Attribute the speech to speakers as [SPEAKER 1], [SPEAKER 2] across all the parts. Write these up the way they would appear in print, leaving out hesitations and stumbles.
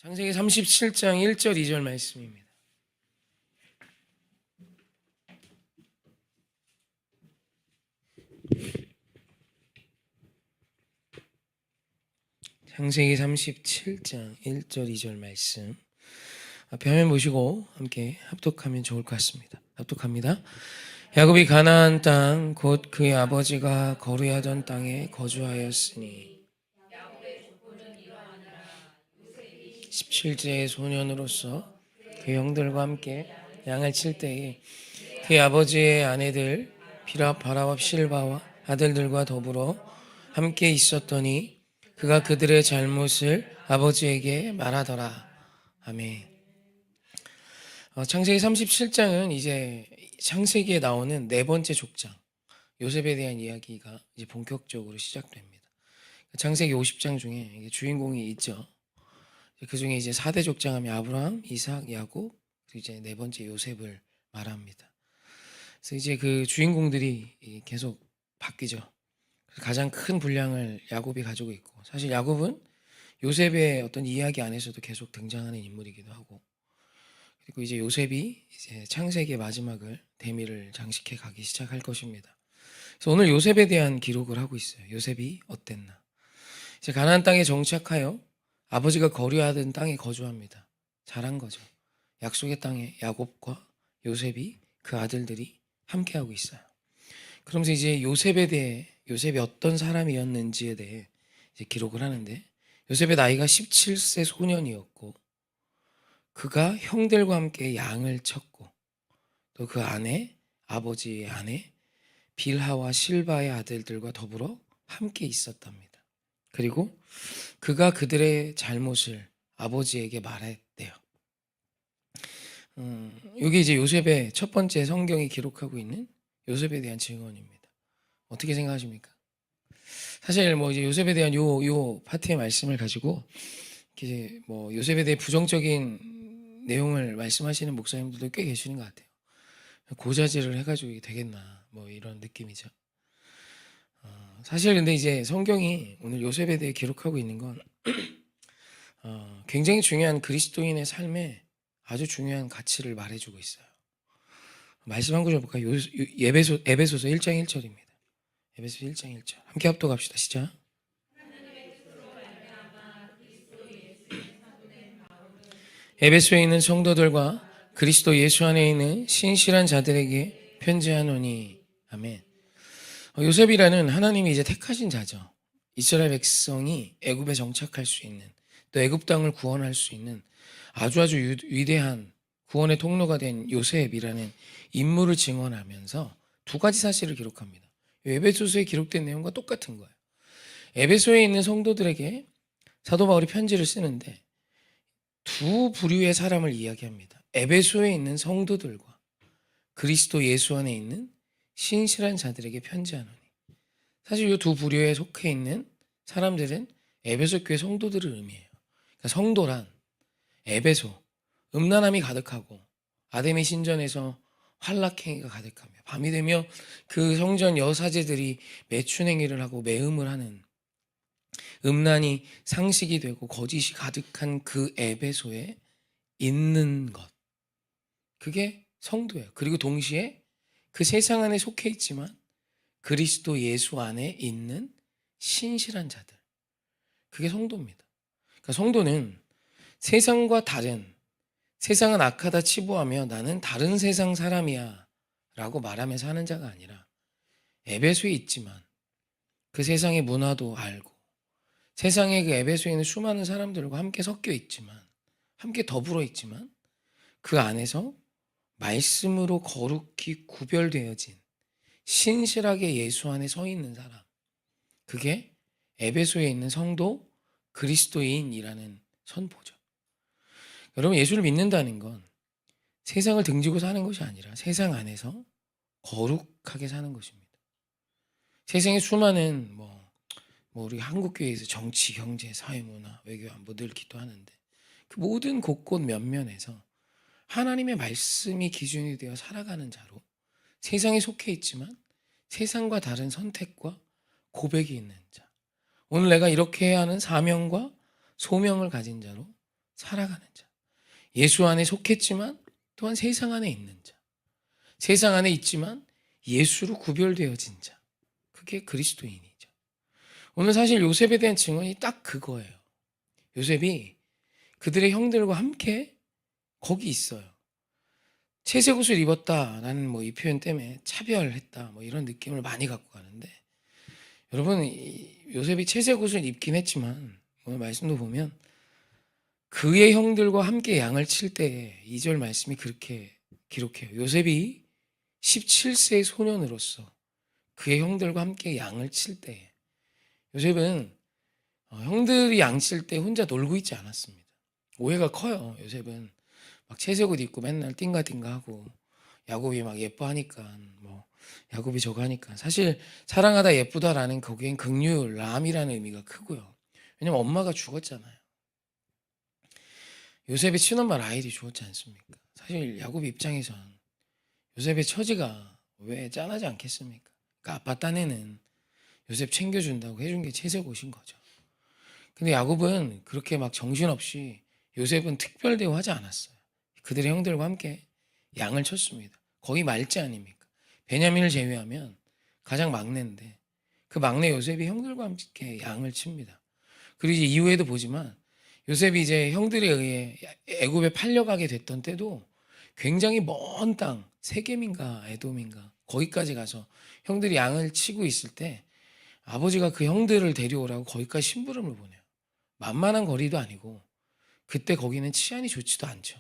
[SPEAKER 1] 창세기 37장 1절 2절 말씀입니다. 창세기 37장 1절 2절 말씀 앞에 화면 보시고 함께 합독하면 좋을 것 같습니다. 합독합니다. 야곱이 가나안 땅 곧 그의 아버지가 거류하던 땅에 거주하였으니 17세의 소년으로서 그 형들과 함께 양을 칠 때에 그의 아버지의 아내들 비랍 바라와 실바와 아들들과 더불어 함께 있었더니 그가 그들의 잘못을 아버지에게 말하더라. 아멘. 창세기 37장은 이제 창세기에 나오는 네 번째 족장 요셉에 대한 이야기가 이제 본격적으로 시작됩니다. 창세기 50장 중에 주인공이 있죠. 그 중에 이제 4대 족장하면 아브라함, 이삭, 야곱, 그리고 이제 네 번째 요셉을 말합니다. 그래서 이제 그 주인공들이 계속 바뀌죠. 가장 큰 분량을 야곱이 가지고 있고, 사실 야곱은 요셉의 어떤 이야기 안에서도 계속 등장하는 인물이기도 하고, 그리고 이제 요셉이 이제 창세기의 마지막을 대미를 장식해 가기 시작할 것입니다. 그래서 오늘 요셉에 대한 기록을 하고 있어요. 요셉이 어땠나? 이제 가나안 땅에 정착하여 아버지가 거류하던 땅에 거주합니다. 잘한 거죠. 약속의 땅에 야곱과 요셉이 그 아들들이 함께하고 있어요. 그러면서 이제 요셉에 대해 요셉이 어떤 사람이었는지에 대해 이제 기록을 하는데, 요셉의 나이가 17세 소년이었고 그가 형들과 함께 양을 쳤고 또 그 아내 아버지의 아내 빌하와 실바의 아들들과 더불어 함께 있었답니다. 그리고 그가 그들의 잘못을 아버지에게 말했대요. 여기 이제 요셉의 첫 번째 성경이 기록하고 있는 요셉에 대한 증언입니다. 어떻게 생각하십니까? 사실 뭐 이제 요셉에 대한 요 파트의 말씀을 가지고 이제 뭐 요셉에 대해 부정적인 내용을 말씀하시는 목사님들도 꽤 계시는 것 같아요. 고자질을 해가지고 되겠나 뭐 이런 느낌이죠. 사실 근데 이제 성경이 오늘 요셉에 대해 기록하고 있는 건 굉장히 중요한 그리스도인의 삶에 아주 중요한 가치를 말해주고 있어요. 말씀 한 구절 볼까요? 에베소서 1장 1절입니다. 에베소서 1장 1절 함께 합독합시다. 시작. 에베소에 있는 성도들과 그리스도 예수 안에 있는 신실한 자들에게 편지하노니. 아멘. 요셉이라는 하나님이 이제 택하신 자죠. 이스라엘 백성이 애굽에 정착할 수 있는, 또 애굽 땅을 구원할 수 있는 아주 위대한 구원의 통로가 된 요셉이라는 인물을 증언하면서 두 가지 사실을 기록합니다. 에베소서에 기록된 내용과 똑같은 거예요. 에베소에 있는 성도들에게 사도 바울이 편지를 쓰는데 두 부류의 사람을 이야기합니다. 에베소에 있는 성도들과 그리스도 예수 안에 있는 신실한 자들에게 편지하노니. 사실 이 두 부류에 속해 있는 사람들은 에베소 교회 성도들을 의미해요. 그러니까 성도란 에베소, 음란함이 가득하고 아데미 신전에서 활락행위가 가득하며 밤이 되며 그 성전 여사제들이 매춘행위를 하고 매음을 하는 음란이 상식이 되고 거짓이 가득한 그 에베소에 있는 것, 그게 성도예요. 그리고 동시에 그 세상 안에 속해 있지만 그리스도 예수 안에 있는 신실한 자들, 그게 성도입니다. 그러니까 성도는 세상과 다른, 세상은 악하다 치부하며 나는 다른 세상 사람이야 라고 말하면서 하는 자가 아니라 에베소에 있지만 그 세상의 문화도 알고 세상에 그 에베소에 있는 수많은 사람들과 함께 섞여 있지만, 함께 더불어 있지만 그 안에서 말씀으로 거룩히 구별되어진 신실하게 예수 안에 서 있는 사람, 그게 에베소에 있는 성도 그리스도인이라는 선포죠. 여러분, 예수를 믿는다는 건 세상을 등지고 사는 것이 아니라 세상 안에서 거룩하게 사는 것입니다. 세상에 수많은 우리 한국교회에서 정치, 경제, 사회문화, 외교, 안보 늘 기도하는데 그 모든 곳곳 면면에서 하나님의 말씀이 기준이 되어 살아가는 자로 세상에 속해 있지만 세상과 다른 선택과 고백이 있는 자, 오늘 내가 이렇게 해야 하는 사명과 소명을 가진 자로 살아가는 자. 예수 안에 속했지만 또한 세상 안에 있는 자. 세상 안에 있지만 예수로 구별되어진 자. 그게 그리스도인이죠. 오늘 사실 요셉에 대한 증언이 딱 그거예요. 요셉이 그들의 형들과 함께 거기 있어요. 채색 옷을 입었다라는 이 표현 때문에 차별했다 이런 느낌을 많이 갖고 가는데, 여러분 요셉이 채색 옷을 입긴 했지만 오늘 말씀도 보면 그의 형들과 함께 양을 칠 때 2절 말씀이 그렇게 기록해요. 요셉이 17세의 소년으로서 그의 형들과 함께 양을 칠 때, 요셉은 형들이 양 칠 때 혼자 놀고 있지 않았습니다. 오해가 커요. 요셉은 막 채색 옷 입고 맨날 띵가띵가 하고, 야곱이 막 예뻐하니까 야곱이 저거 하니까, 사실 사랑하다 예쁘다라는 거기엔 긍휼, 람이라는 의미가 크고요. 왜냐면 엄마가 죽었잖아요. 요셉의 친엄마 라헬이 죽었지 않습니까? 사실 야곱 입장에선 요셉의 처지가 왜 짠하지 않겠습니까? 그러니까 아빠 딴에는 요셉 챙겨준다고 해준 게 채색 옷인 거죠. 근데 야곱은 그렇게 막 정신없이, 요셉은 특별 대우하지 않았어요. 그들의 형들과 함께 양을 쳤습니다. 거의 말제 아닙니까? 베냐민을 제외하면 가장 막내인데 그 막내 요셉이 형들과 함께 양을 칩니다. 그리고 이제 이후에도 보지만 요셉이 이제 형들에 의해 애굽에 팔려가게 됐던 때도 굉장히 먼 땅, 세겜인가 에돔인가 거기까지 가서 형들이 양을 치고 있을 때 아버지가 그 형들을 데려오라고 거기까지 심부름을 보내요. 만만한 거리도 아니고 그때 거기는 치안이 좋지도 않죠.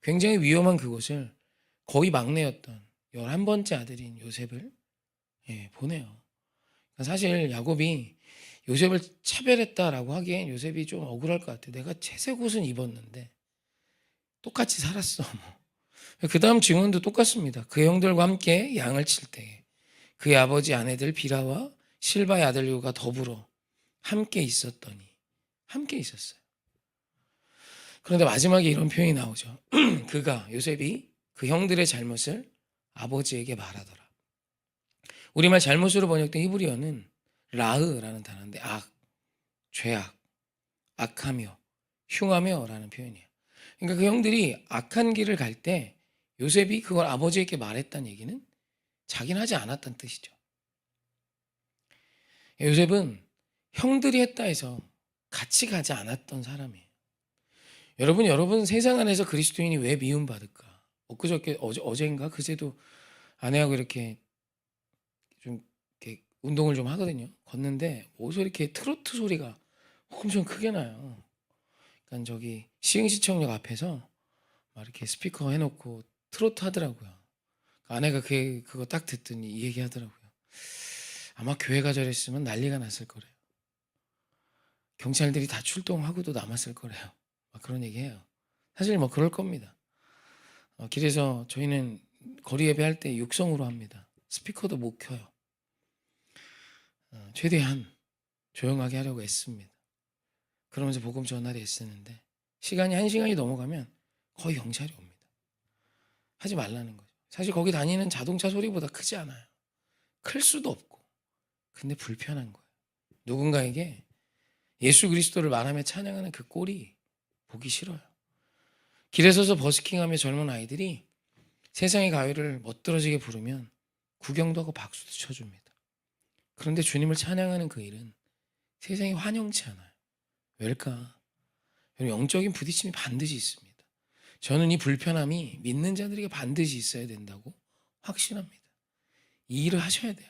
[SPEAKER 1] 굉장히 위험한 그곳을 거의 막내였던 11번째 아들인 요셉을 보내요. 사실 야곱이 요셉을 차별했다라고 하기엔 요셉이 좀 억울할 것 같아요. 내가 채색 옷은 입었는데 똑같이 살았어. 그 다음 증언도 똑같습니다. 그 형들과 함께 양을 칠 때 그의 아버지 아내들 비라와 실바의 아들 요가 더불어 함께 있었더니, 함께 있었어요. 그런데 마지막에 이런 표현이 나오죠. 그가, 요셉이 그 형들의 잘못을 아버지에게 말하더라. 우리말 잘못으로 번역된 히브리어는 라흐라는 단어인데 죄악, 악하며, 흉하며 라는 표현이에요. 그러니까 그 형들이 악한 길을 갈 때 요셉이 그걸 아버지에게 말했다는 얘기는 자기는 하지 않았다는 뜻이죠. 요셉은 형들이 했다 해서 같이 가지 않았던 사람이에요. 여러분 세상 안에서 그리스도인이 왜 미움받을까? 엊그저께 어제인가 그제도 아내하고 이렇게 좀 이렇게 운동을 좀 하거든요. 걷는데 어디서 이렇게 트로트 소리가 엄청 크게 나요. 그러니까 저기 시흥시청역 앞에서 막 이렇게 스피커 해놓고 트로트 하더라고요. 아내가 그거 딱 듣더니 이 얘기 하더라고요. 아마 교회가 저랬으면 난리가 났을 거래요. 경찰들이 다 출동하고도 남았을 거래요. 막 그런 얘기해요. 사실 그럴 겁니다. 길에서 저희는 거리 예배할 때 육성으로 합니다. 스피커도 못 켜요. 최대한 조용하게 하려고 애씁니다. 그러면서 복음 전하를 애쓰는데 시간이 1시간이 넘어가면 거의 경찰이 옵니다. 하지 말라는 거죠. 사실 거기 다니는 자동차 소리보다 크지 않아요. 클 수도 없고. 근데 불편한 거예요. 누군가에게 예수 그리스도를 말하며 찬양하는 그 꼴이 보기 싫어요. 길에 서서 버스킹하며 젊은 아이들이 세상의 가요를 멋들어지게 부르면 구경도 하고 박수도 쳐줍니다. 그런데 주님을 찬양하는 그 일은 세상이 환영치 않아요. 왜일까? 영적인 부딪힘이 반드시 있습니다. 저는 이 불편함이 믿는 자들에게 반드시 있어야 된다고 확신합니다. 이 일을 하셔야 돼요.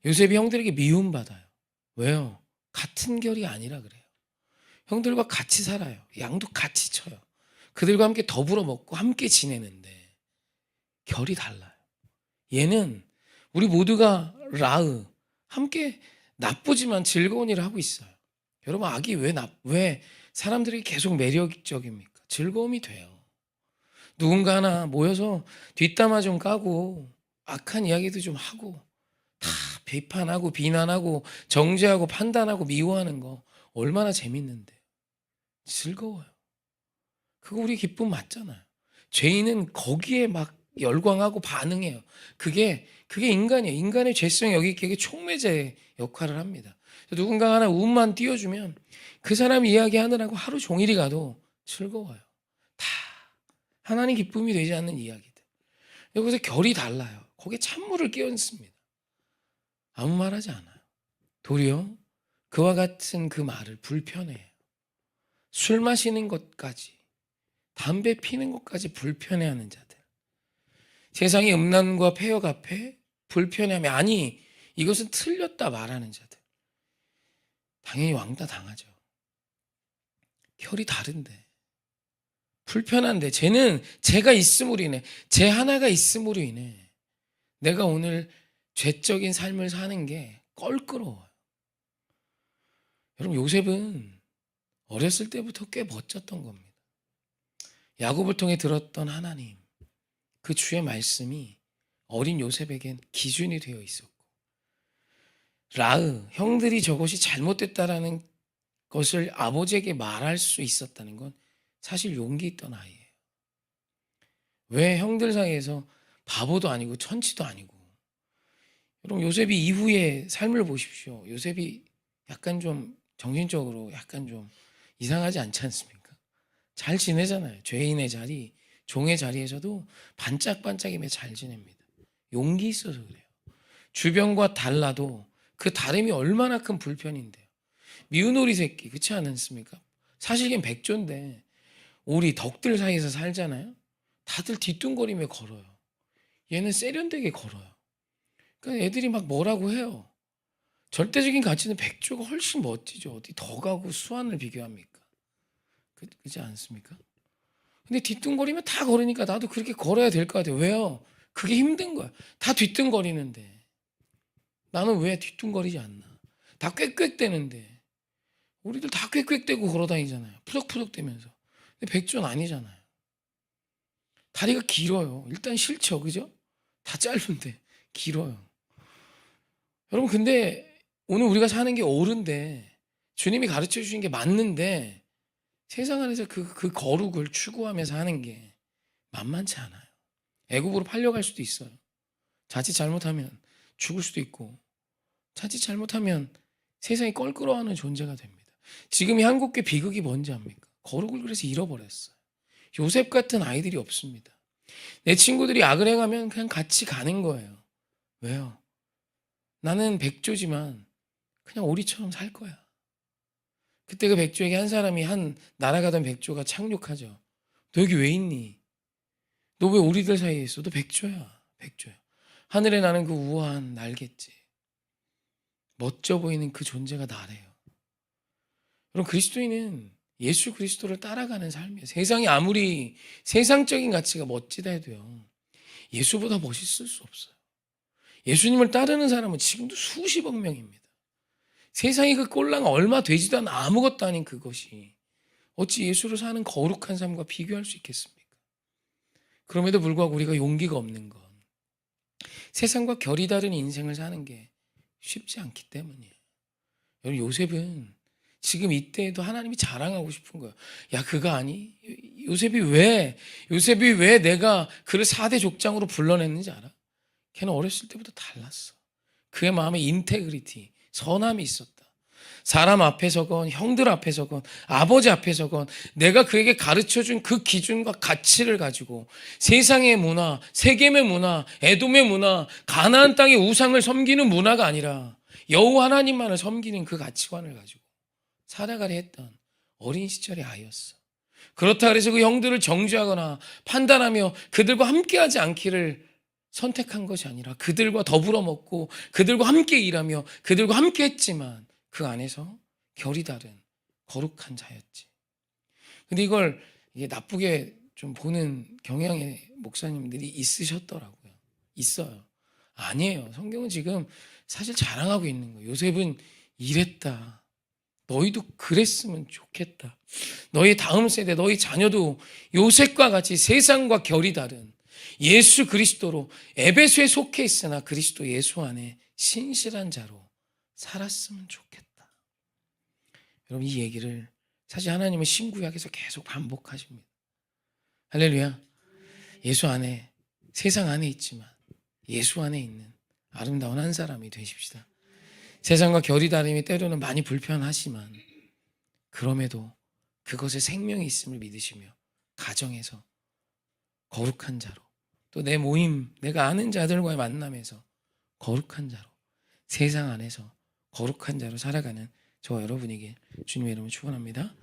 [SPEAKER 1] 요셉이 형들에게 미움받아요. 왜요? 같은 결이 아니라 그래요. 형들과 같이 살아요. 양도 같이 쳐요. 그들과 함께 더불어 먹고 함께 지내는데 결이 달라요. 얘는 우리 모두가 라흐 함께 나쁘지만 즐거운 일을 하고 있어요. 여러분 악이 왜 사람들이 계속 매력적입니까? 즐거움이 돼요. 누군가 하나 모여서 뒷담화 좀 까고 악한 이야기도 좀 하고 다 비판하고 비난하고 정죄하고 판단하고 미워하는 거 얼마나 재밌는데 즐거워요. 그거 우리 기쁨 맞잖아요. 죄인은 거기에 막 열광하고 반응해요. 그게 인간이에요. 인간의 죄성이 여기 촉매제의 역할을 합니다. 누군가 하나 운만 띄워주면 그 사람 이야기하느라고 하루 종일이 가도 즐거워요. 다 하나님 기쁨이 되지 않는 이야기들. 여기서 결이 달라요. 거기에 찬물을 끼얹습니다. 아무 말하지 않아요. 도리어 그와 같은 그 말을 불편해해요. 술 마시는 것까지, 담배 피는 것까지 불편해하는 자들. 세상의 음란과 폐역 앞에 불편해하며 아니 이것은 틀렸다 말하는 자들. 당연히 왕따 당하죠. 결이 다른데, 불편한데, 쟤는 제가 있음으로 인해, 쟤 하나가 있음으로 인해 내가 오늘 죄적인 삶을 사는 게 껄끄러워요. 여러분, 요셉은 어렸을 때부터 꽤 멋졌던 겁니다. 야곱을 통해 들었던 하나님, 그 주의 말씀이 어린 요셉에겐 기준이 되어 있었고, 라으, 형들이 저것이 잘못됐다라는 것을 아버지에게 말할 수 있었다는 건 사실 용기 있던 아이예요. 왜 형들 사이에서 바보도 아니고 천치도 아니고. 여러분, 요셉이 이후의 삶을 보십시오. 요셉이 약간 좀 정신적으로 약간 좀 이상하지 않지 않습니까? 잘 지내잖아요. 죄인의 자리, 종의 자리에서도 반짝반짝이며 잘 지냅니다. 용기 있어서 그래요. 주변과 달라도 그 다름이 얼마나 큰 불편인데요. 미운 오리 새끼, 그렇지 않습니까? 사실 걘 백조인데 우리 덕들 사이에서 살잖아요. 다들 뒤뚱거리며 걸어요. 얘는 세련되게 걸어요. 그러니까 애들이 막 뭐라고 해요. 절대적인 가치는 백조가 훨씬 멋지죠. 어디 덕하고 수완을 비교합니까? 그렇지 않습니까? 근데 뒤뚱거리면 다 걸으니까 나도 그렇게 걸어야 될 것 같아요. 왜요? 그게 힘든 거야. 다 뒤뚱거리는데 나는 왜 뒤뚱거리지 않나? 다 꽥꽥대는데 우리들 다 꽥꽥대고 걸어다니잖아요. 푸덕푸덕대면서. 근데 백조는 아니잖아요. 다리가 길어요. 일단 싫죠, 그죠? 다 짧은데 길어요. 여러분, 근데 오늘 우리가 사는 게 옳은데 주님이 가르쳐 주신 게 맞는데 세상 안에서 그 거룩을 추구하면서 하는 게 만만치 않아요. 애굽으로 팔려갈 수도 있어요. 자칫 잘못하면 죽을 수도 있고, 자칫 잘못하면 세상이 껄끄러워하는 존재가 됩니다. 지금 이 한국계 비극이 뭔지 압니까? 거룩을 그래서 잃어버렸어요. 요셉 같은 아이들이 없습니다. 내 친구들이 악을 행하면 그냥 같이 가는 거예요. 왜요? 나는 백조지만 그냥 오리처럼 살 거야. 그때 그 백조에게 한 사람이, 한 날아가던 백조가 착륙하죠. 너 여기 왜 있니? 너 왜 우리들 사이에 있어? 너 백조야. 백조야. 하늘에 나는 그 우아한 날갯짓, 멋져 보이는 그 존재가 나래요. 여러분, 그리스도인은 예수 그리스도를 따라가는 삶이에요. 세상이 아무리 세상적인 가치가 멋지다 해도요, 예수보다 멋있을 수 없어요. 예수님을 따르는 사람은 지금도 수십억 명입니다. 세상이 그 꼴랑 얼마 되지도 않은 아무것도 아닌 그것이 어찌 예수를 사는 거룩한 삶과 비교할 수 있겠습니까? 그럼에도 불구하고 우리가 용기가 없는 건 세상과 결이 다른 인생을 사는 게 쉽지 않기 때문이에요. 여러분, 요셉은 지금 이때에도 하나님이 자랑하고 싶은 거예요. 야, 그거 아니? 요셉이 왜 내가 그를 4대 족장으로 불러냈는지 알아? 걔는 어렸을 때부터 달랐어. 그의 마음에 인테그리티, 선함이 있었다. 사람 앞에서건 형들 앞에서건 아버지 앞에서건 내가 그에게 가르쳐준 그 기준과 가치를 가지고 세상의 문화, 세겜의 문화, 에돔의 문화, 가나안 땅의 우상을 섬기는 문화가 아니라 여호와 하나님만을 섬기는 그 가치관을 가지고 살아가려 했던 어린 시절의 아이였어. 그렇다 그래서 그 형들을 정죄하거나 판단하며 그들과 함께하지 않기를 선택한 것이 아니라 그들과 더불어 먹고 그들과 함께 일하며 그들과 함께 했지만 그 안에서 결이 다른 거룩한 자였지. 근데 이걸 이게 나쁘게 좀 보는 경향의 목사님들이 있으셨더라고요. 있어요. 아니에요. 성경은 지금 사실 자랑하고 있는 거예요. 요셉은 이랬다. 너희도 그랬으면 좋겠다. 너희 다음 세대, 너희 자녀도 요셉과 같이 세상과 결이 다른 예수 그리스도로 에베소에 속해 있으나 그리스도 예수 안에 신실한 자로 살았으면 좋겠다. 여러분, 이 얘기를 사실 하나님은 신구약에서 계속 반복하십니다. 할렐루야. 예수 안에, 세상 안에 있지만 예수 안에 있는 아름다운 한 사람이 되십시다. 세상과 결이 다름이 때로는 많이 불편하지만 그럼에도 그것에 생명이 있음을 믿으시며 가정에서 거룩한 자로, 또 내 모임, 내가 아는 자들과의 만남에서 거룩한 자로, 세상 안에서 거룩한 자로 살아가는 저와 여러분에게 주님의 이름으로 축원합니다.